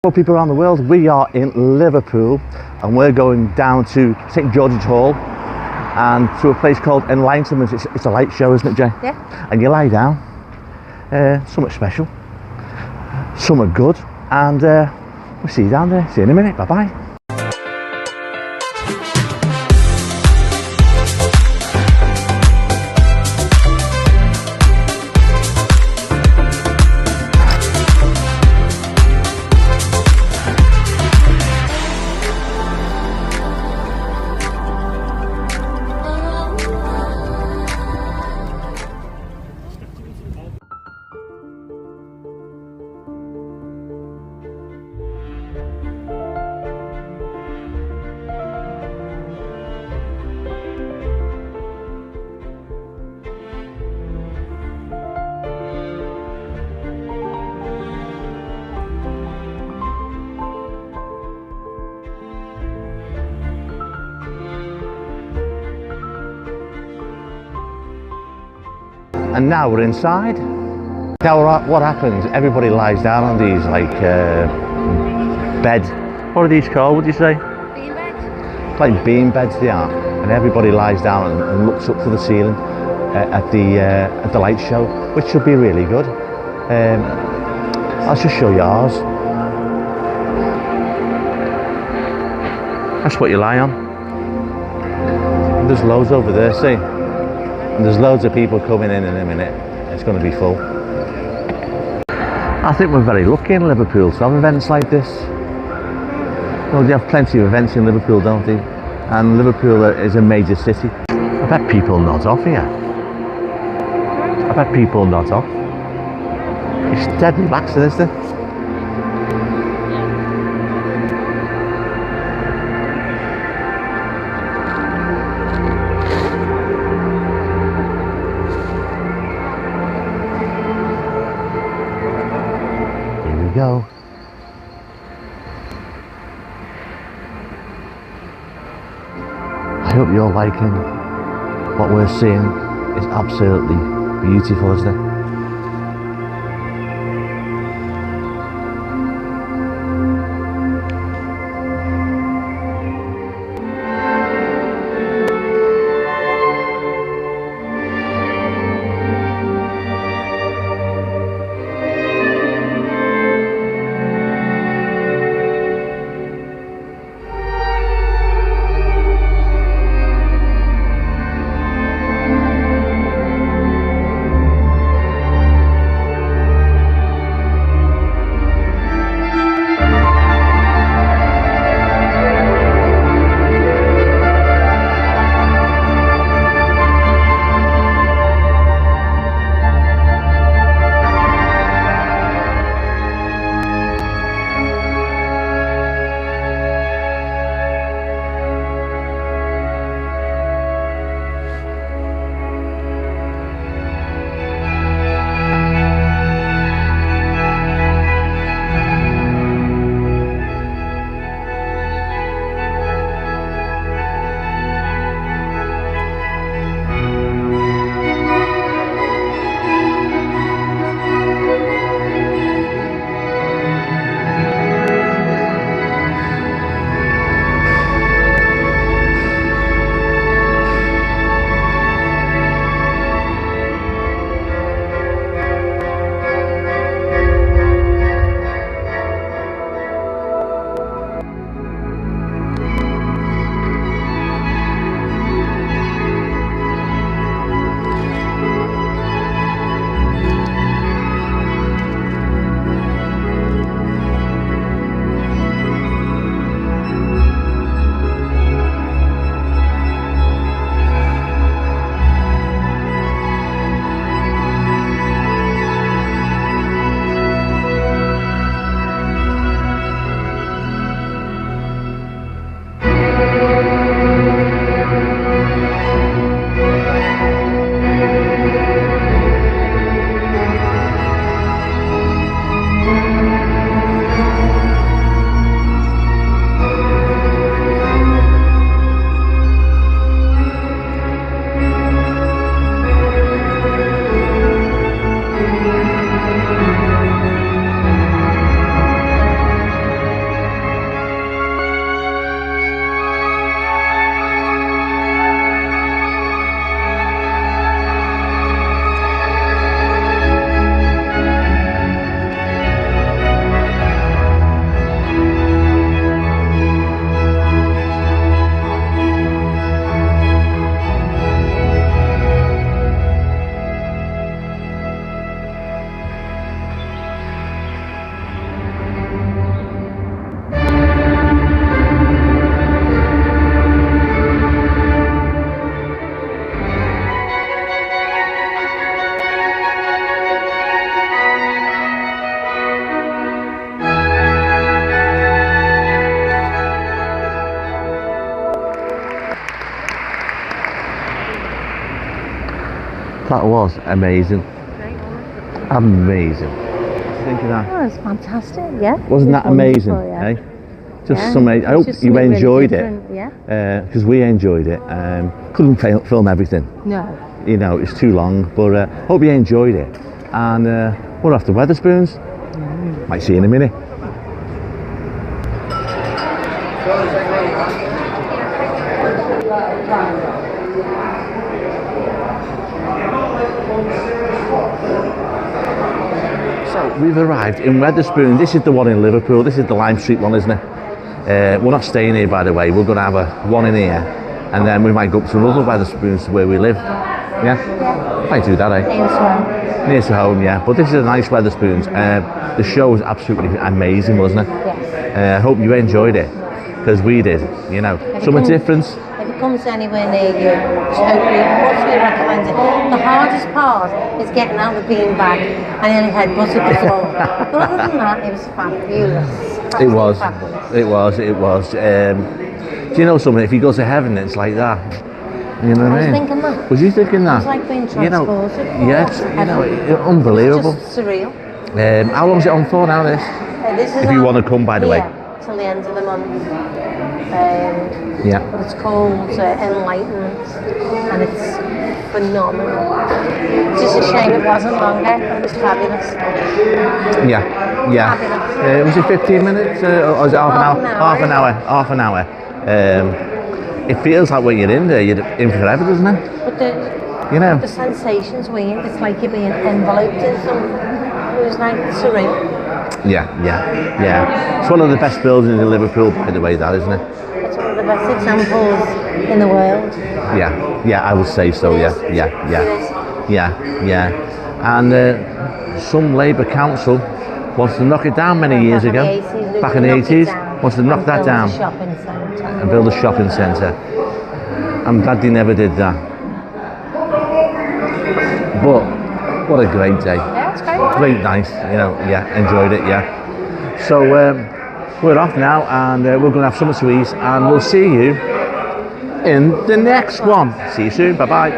For people around the world, we are in Liverpool and we're going down to St George's Hall and to a place called Enlightenment. It's a light show, isn't it, Jay? Yeah. And you lie down, something special, something good, and we'll see you down there. See you in a minute. Bye bye. And now we're inside. Now what happens, everybody lies down on these like beds. What are these called, would you say? Bean beds? Like bean beds they are. And everybody lies down and looks up to the ceiling at the light show, which should be really good. I'll just show you ours. That's what you lie on. And there's loads over there, see? And there's loads of people coming in a minute. It's going to be full. I think we're very lucky in Liverpool to have events like this. Well, they have plenty of events in Liverpool, don't they? And Liverpool is a major city. I bet people nod off here. I bet people nod off. It's dead relaxing, isn't it? Go. I hope you're liking what we're seeing. It's absolutely beautiful, isn't it? That was amazing. Amazing. Think of that. Oh, it's fantastic, yeah. Wasn't that amazing? Yeah. Eh? Just Yeah, some. I hope just you something really enjoyed it. different, yeah. Because we enjoyed it. Couldn't film everything. No. You know, it's too long. But hope you enjoyed it. And we're off to Wetherspoons. Might see you in a minute. So we've arrived in Wetherspoons. This is the one in Liverpool. This is the Lime Street one, isn't it? We're not staying here, by the way. We're going to have one in here, and then we might go up to another Wetherspoons to where we live. Yeah? Might do that, eh? Near to home, yeah. But this is a nice Wetherspoons. The show was absolutely amazing, wasn't it? Yes. I hope you enjoyed it, because we did. You know, something different. If it comes anywhere near you, totally recommend it. The hardest part is getting out of the beanbag and nearly headbutted the floor. But other than that, it was fabulous. It was. Fabulous. It was. Do you know something? If you go to heaven, it's like that. You know what I mean? I was thinking that. Was you thinking that? It's like being transported. Unbelievable. It's just surreal. How long is it on for now, this? This is If you want to come, by the way. Till the end of the month. Yeah. But it's called Enlightenment, and it's phenomenal. It's just a shame it wasn't longer. It was fabulous. Yeah. Was it 15 minutes or was it half an hour? Half an hour. It feels like when you're in there, you're in forever, doesn't it? But the sensations weird. It's like you're being enveloped in something. It was like surreal. Yeah. It's one of the best buildings in Liverpool, by the way, that, isn't it? It's one of the best examples in the world. Yeah, I would say so, yeah. And some Labour council wants to knock it down many years ago. Back in the 80s, wants to knock that down and build a shopping centre. I'm glad they never did that. But what a great day. Yeah, it's great. Great night, enjoyed it, yeah. So we're off now, and we're going to have something to eat, and we'll see you in the next one. See you soon, bye-bye.